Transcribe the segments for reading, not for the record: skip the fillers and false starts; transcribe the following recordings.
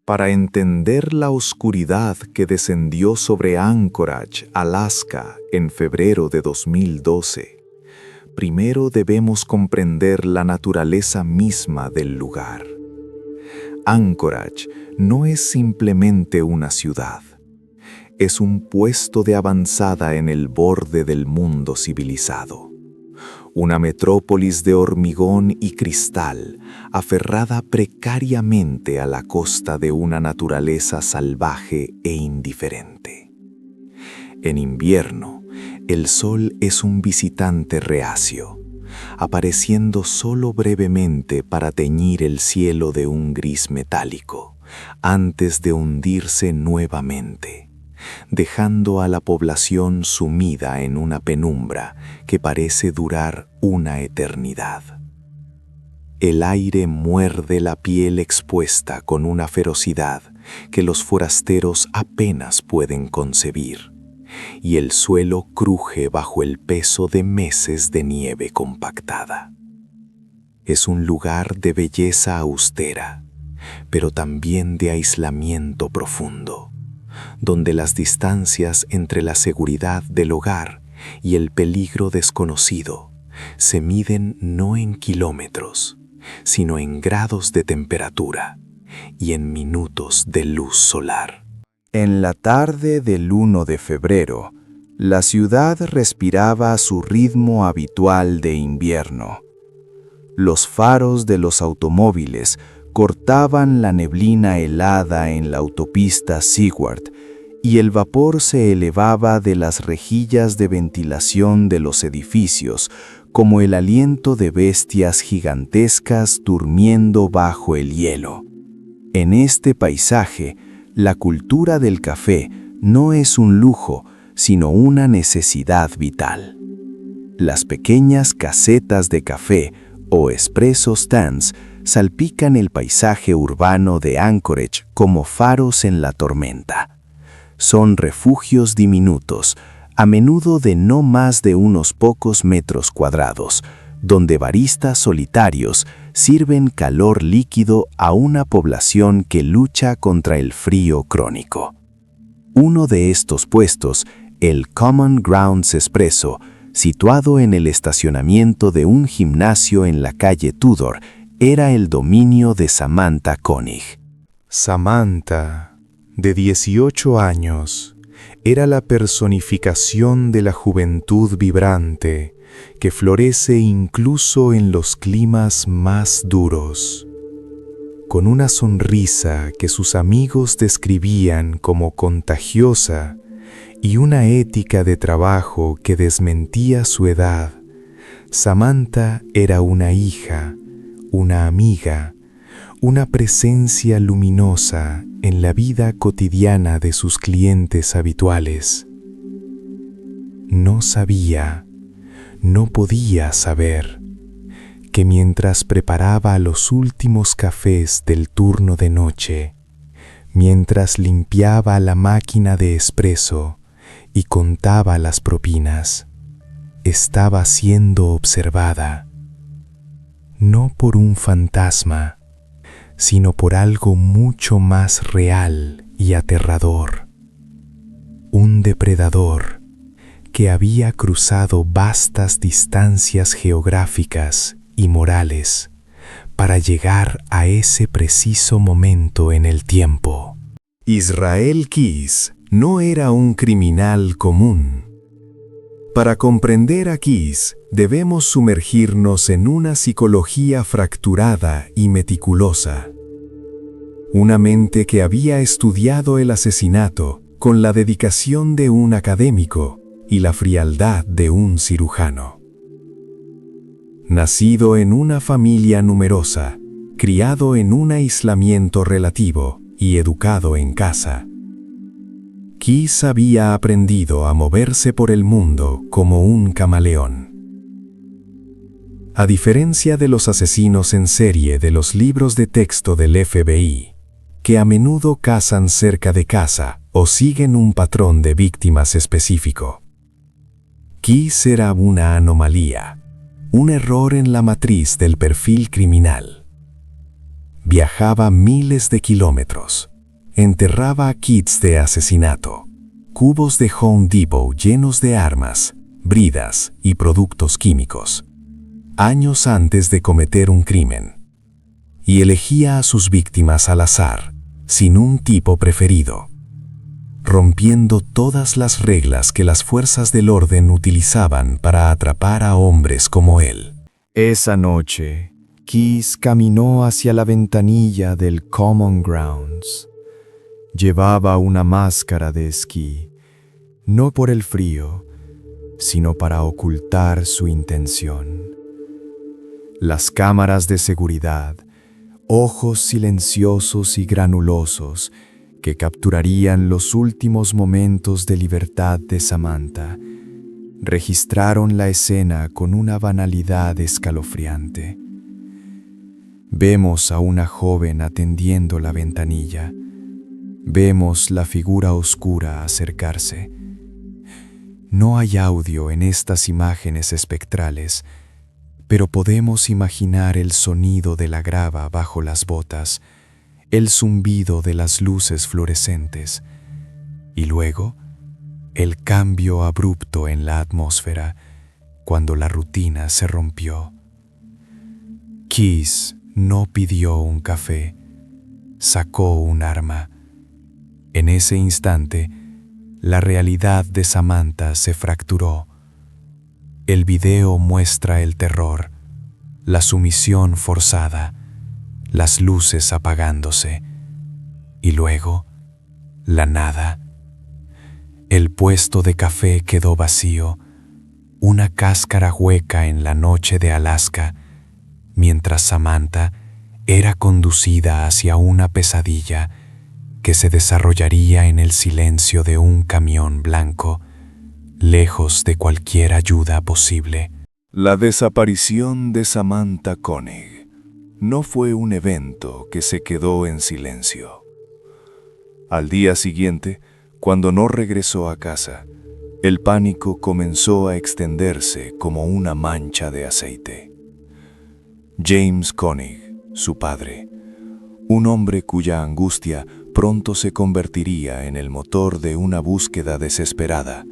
para entender la oscuridad que descendió sobre Anchorage, Alaska, en febrero de 2012, primero debemos comprender la naturaleza misma del lugar. Anchorage no es simplemente una ciudad. Es un puesto de avanzada en el borde del mundo civilizado. Una metrópolis de hormigón y cristal, aferrada precariamente a la costa de una naturaleza salvaje e indiferente. En invierno, el sol es un visitante reacio, apareciendo solo brevemente para teñir el cielo de un gris metálico, antes de hundirse nuevamente, dejando a la población sumida en una penumbra que parece durar una eternidad. El aire muerde la piel expuesta con una ferocidad que los forasteros apenas pueden concebir, y el suelo cruje bajo el peso de meses de nieve compactada. Es un lugar de belleza austera, pero también de aislamiento profundo, donde las distancias entre la seguridad del hogar y el peligro desconocido se miden no en kilómetros, sino en grados de temperatura y en minutos de luz solar. En la tarde del 1 de febrero, la ciudad respiraba su ritmo habitual de invierno. Los faros de los automóviles cortaban la neblina helada en la autopista Seward y el vapor se elevaba de las rejillas de ventilación de los edificios como el aliento de bestias gigantescas durmiendo bajo el hielo. En este paisaje, la cultura del café no es un lujo, sino una necesidad vital. Las pequeñas casetas de café o espresso stands salpican el paisaje urbano de Anchorage como faros en la tormenta. Son refugios diminutos, a menudo de no más de unos pocos metros cuadrados, donde baristas solitarios sirven calor líquido a una población que lucha contra el frío crónico. Uno de estos puestos, el Common Grounds Espresso, situado en el estacionamiento de un gimnasio en la calle Tudor, era el dominio de Samantha Koenig. Samantha, de 18 años, era la personificación de la juventud vibrante, que florece incluso en los climas más duros. Con una sonrisa que sus amigos describían como contagiosa y una ética de trabajo que desmentía su edad, Samantha era una hija, una amiga, una presencia luminosa en la vida cotidiana de sus clientes habituales. No sabía, no podía saber que mientras preparaba los últimos cafés del turno de noche, mientras limpiaba la máquina de espresso y contaba las propinas, estaba siendo observada, no por un fantasma, sino por algo mucho más real y aterrador. Un depredador que había cruzado vastas distancias geográficas y morales para llegar a ese preciso momento en el tiempo. Israel Keyes no era un criminal común. Para comprender a Keyes, debemos sumergirnos en una psicología fracturada y meticulosa. Una mente que había estudiado el asesinato con la dedicación de un académico y la frialdad de un cirujano. Nacido en una familia numerosa, criado en un aislamiento relativo y educado en casa, Keyes había aprendido a moverse por el mundo como un camaleón. A diferencia de los asesinos en serie de los libros de texto del FBI, que a menudo cazan cerca de casa o siguen un patrón de víctimas específico, Keyes era una anomalía, un error en la matriz del perfil criminal. Viajaba miles de kilómetros, enterraba kits de asesinato, cubos de Home Depot llenos de armas, bridas y productos químicos, años antes de cometer un crimen, y elegía a sus víctimas al azar, sin un tipo preferido, rompiendo todas las reglas que las fuerzas del orden utilizaban para atrapar a hombres como él. Esa noche, Keyes caminó hacia la ventanilla del Common Grounds. Llevaba una máscara de esquí, no por el frío, sino para ocultar su intención. Las cámaras de seguridad, ojos silenciosos y granulosos que capturarían los últimos momentos de libertad de Samantha, registraron la escena con una banalidad escalofriante. Vemos a una joven atendiendo la ventanilla. Vemos la figura oscura acercarse. No hay audio en estas imágenes espectrales, pero podemos imaginar el sonido de la grava bajo las botas, el zumbido de las luces fluorescentes, y luego el cambio abrupto en la atmósfera cuando la rutina se rompió. Keyes no pidió un café, sacó un arma. En ese instante, la realidad de Samantha se fracturó. El video muestra el terror, la sumisión forzada, las luces apagándose, y luego, la nada. El puesto de café quedó vacío, una cáscara hueca en la noche de Alaska, mientras Samantha era conducida hacia una pesadilla que se desarrollaría en el silencio de un camión blanco, lejos de cualquier ayuda posible. La desaparición de Samantha Koenig no fue un evento que se quedó en silencio. Al día siguiente, cuando no regresó a casa, el pánico comenzó a extenderse como una mancha de aceite. James Koenig, su padre, un hombre cuya angustia pronto se convertiría en el motor de una búsqueda desesperada,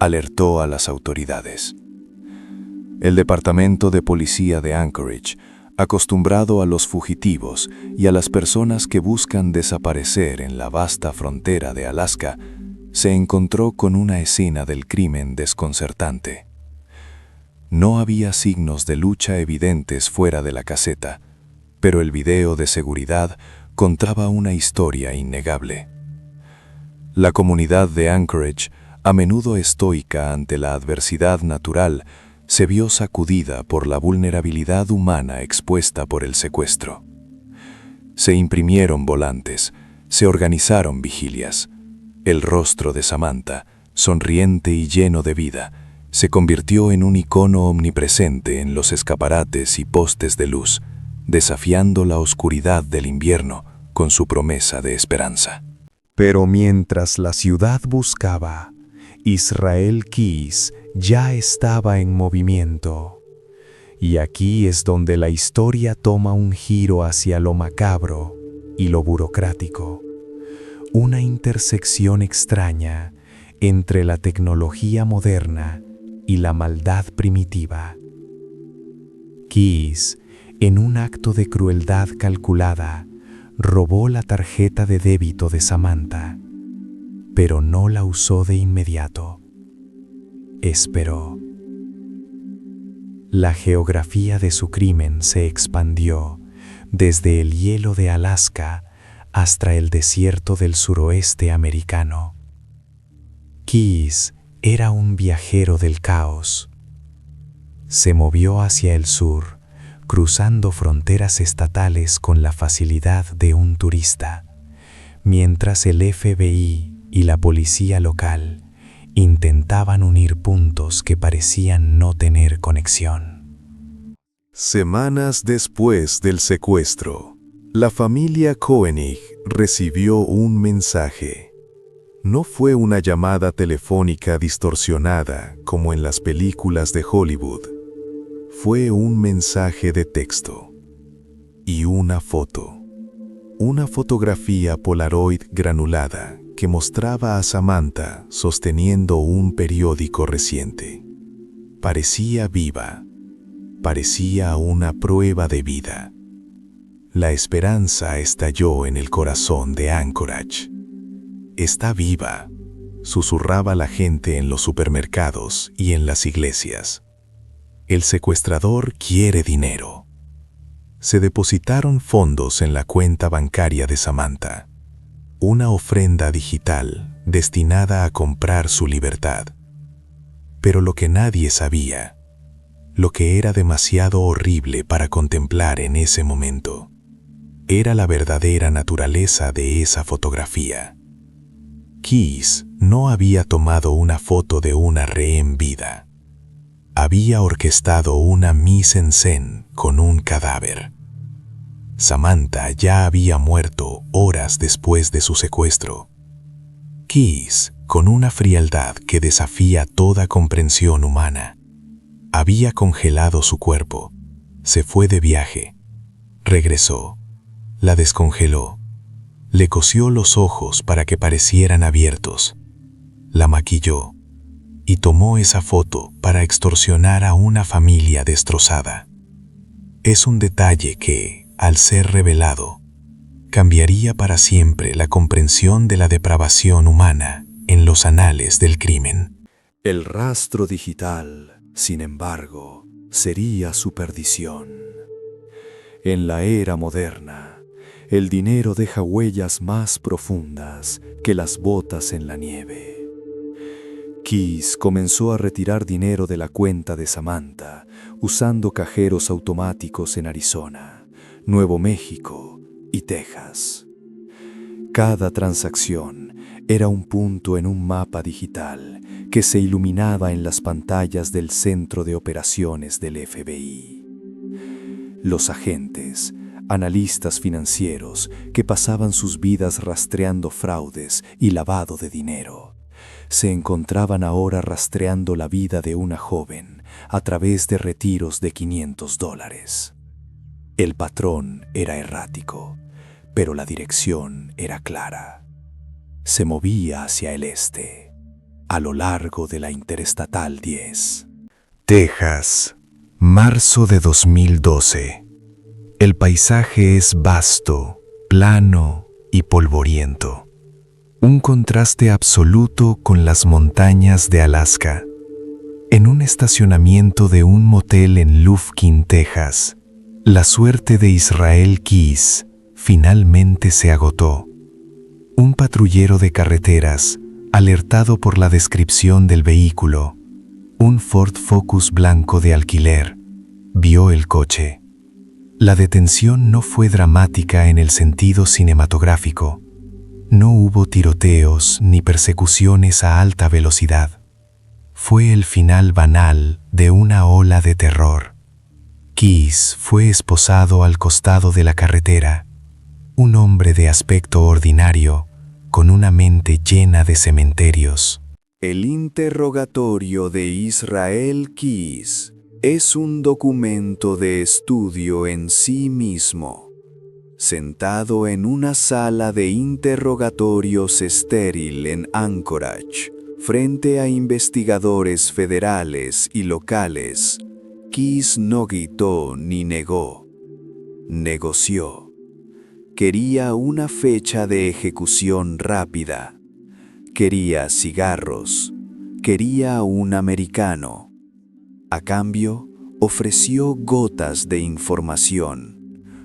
alertó a las autoridades. El Departamento de Policía de Anchorage, acostumbrado a los fugitivos y a las personas que buscan desaparecer en la vasta frontera de Alaska, se encontró con una escena del crimen desconcertante. No había signos de lucha evidentes fuera de la caseta, pero el video de seguridad contaba una historia innegable. La comunidad de Anchorage, a menudo estoica ante la adversidad natural, se vio sacudida por la vulnerabilidad humana expuesta por el secuestro. Se imprimieron volantes, se organizaron vigilias. El rostro de Samantha, sonriente y lleno de vida, se convirtió en un icono omnipresente en los escaparates y postes de luz, desafiando la oscuridad del invierno con su promesa de esperanza. Pero mientras la ciudad buscaba, Israel Keyes ya estaba en movimiento. Y aquí es donde la historia toma un giro hacia lo macabro y lo burocrático. Una intersección extraña entre la tecnología moderna y la maldad primitiva. Keyes, en un acto de crueldad calculada, robó la tarjeta de débito de Samantha, pero no la usó de inmediato. Esperó. La geografía de su crimen se expandió desde el hielo de Alaska hasta el desierto del suroeste americano. Keyes era un viajero del caos. Se movió hacia el sur, cruzando fronteras estatales con la facilidad de un turista, mientras el FBI y la policía local intentaban unir puntos que parecían no tener conexión. Semanas después del secuestro, la familia Koenig recibió un mensaje. No fue una llamada telefónica distorsionada como en las películas de Hollywood. Fue un mensaje de texto y una foto. Una fotografía Polaroid granulada que mostraba a Samantha sosteniendo un periódico reciente. Parecía viva, parecía una prueba de vida. La esperanza estalló en el corazón de Anchorage. «Está viva», susurraba la gente en los supermercados y en las iglesias. «El secuestrador quiere dinero». Se depositaron fondos en la cuenta bancaria de Samantha, una ofrenda digital destinada a comprar su libertad. Pero lo que nadie sabía, lo que era demasiado horrible para contemplar en ese momento, era la verdadera naturaleza de esa fotografía. Keyes no había tomado una foto de una rehén vida. Había orquestado una mise en scène con un cadáver. Samantha ya había muerto horas después de su secuestro. Keyes, con una frialdad que desafía toda comprensión humana, había congelado su cuerpo, se fue de viaje, regresó, la descongeló, le cosió los ojos para que parecieran abiertos, la maquilló y tomó esa foto para extorsionar a una familia destrozada. Es un detalle que, al ser revelado, cambiaría para siempre la comprensión de la depravación humana en los anales del crimen. El rastro digital, sin embargo, sería su perdición. En la era moderna, el dinero deja huellas más profundas que las botas en la nieve. Keyes comenzó a retirar dinero de la cuenta de Samantha usando cajeros automáticos en Arizona, Nuevo México y Texas. Cada transacción era un punto en un mapa digital que se iluminaba en las pantallas del centro de operaciones del FBI. Los agentes, analistas financieros que pasaban sus vidas rastreando fraudes y lavado de dinero, se encontraban ahora rastreando la vida de una joven a través de retiros de $500. El patrón era errático, pero la dirección era clara. Se movía hacia el este, a lo largo de la Interestatal 10. Texas, marzo de 2012. El paisaje es vasto, plano y polvoriento. Un contraste absoluto con las montañas de Alaska. En un estacionamiento de un motel en Lufkin, Texas, la suerte de Israel Keyes finalmente se agotó. Un patrullero de carreteras, alertado por la descripción del vehículo, un Ford Focus blanco de alquiler, vio el coche. La detención no fue dramática en el sentido cinematográfico. No hubo tiroteos ni persecuciones a alta velocidad. Fue el final banal de una ola de terror. Keyes fue esposado al costado de la carretera, un hombre de aspecto ordinario, con una mente llena de cementerios. El interrogatorio de Israel Keyes es un documento de estudio en sí mismo. Sentado en una sala de interrogatorios estéril en Anchorage, frente a investigadores federales y locales, Keyes no gritó ni negó. Negoció. Quería una fecha de ejecución rápida. Quería cigarros. Quería un americano. A cambio, ofreció gotas de información,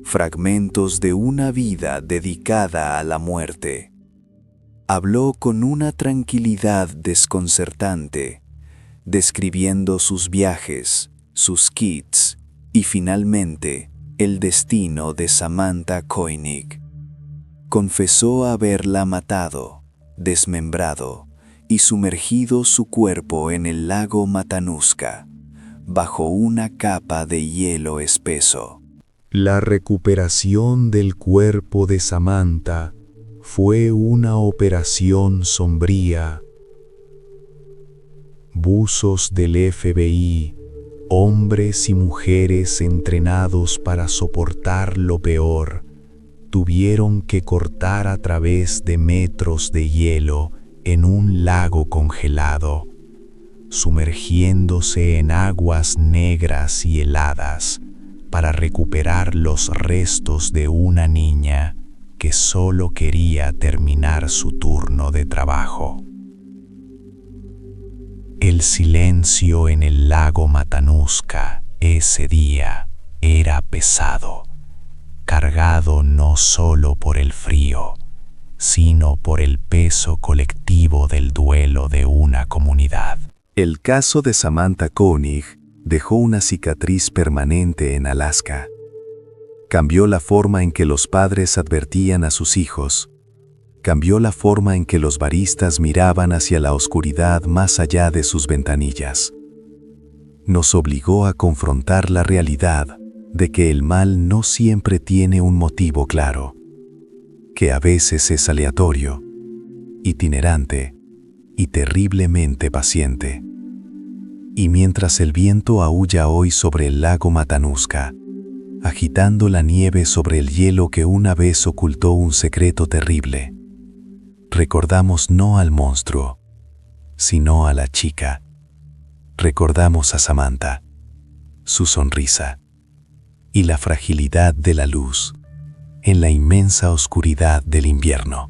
fragmentos de una vida dedicada a la muerte. Habló con una tranquilidad desconcertante, describiendo sus viajes, sus kits y finalmente el destino de Samantha Koenig. Confesó haberla matado, desmembrado y sumergido su cuerpo en el lago Matanuska, bajo una capa de hielo espeso. La recuperación del cuerpo de Samantha fue una operación sombría. Buzos del FBI, hombres y mujeres entrenados para soportar lo peor, tuvieron que cortar a través de metros de hielo en un lago congelado, sumergiéndose en aguas negras y heladas para recuperar los restos de una niña que solo quería terminar su turno de trabajo. El silencio en el lago Matanuska ese día era pesado, cargado no solo por el frío, sino por el peso colectivo del duelo de una comunidad. El caso de Samantha Koenig dejó una cicatriz permanente en Alaska. Cambió la forma en que los padres advertían a sus hijos. Cambió la forma en que los baristas miraban hacia la oscuridad más allá de sus ventanillas. Nos obligó a confrontar la realidad de que el mal no siempre tiene un motivo claro, que a veces es aleatorio, itinerante y terriblemente paciente. Y mientras el viento aúlla hoy sobre el lago Matanuska, agitando la nieve sobre el hielo que una vez ocultó un secreto terrible, recordamos no al monstruo, sino a la chica. Recordamos a Samantha, su sonrisa y la fragilidad de la luz en la inmensa oscuridad del invierno.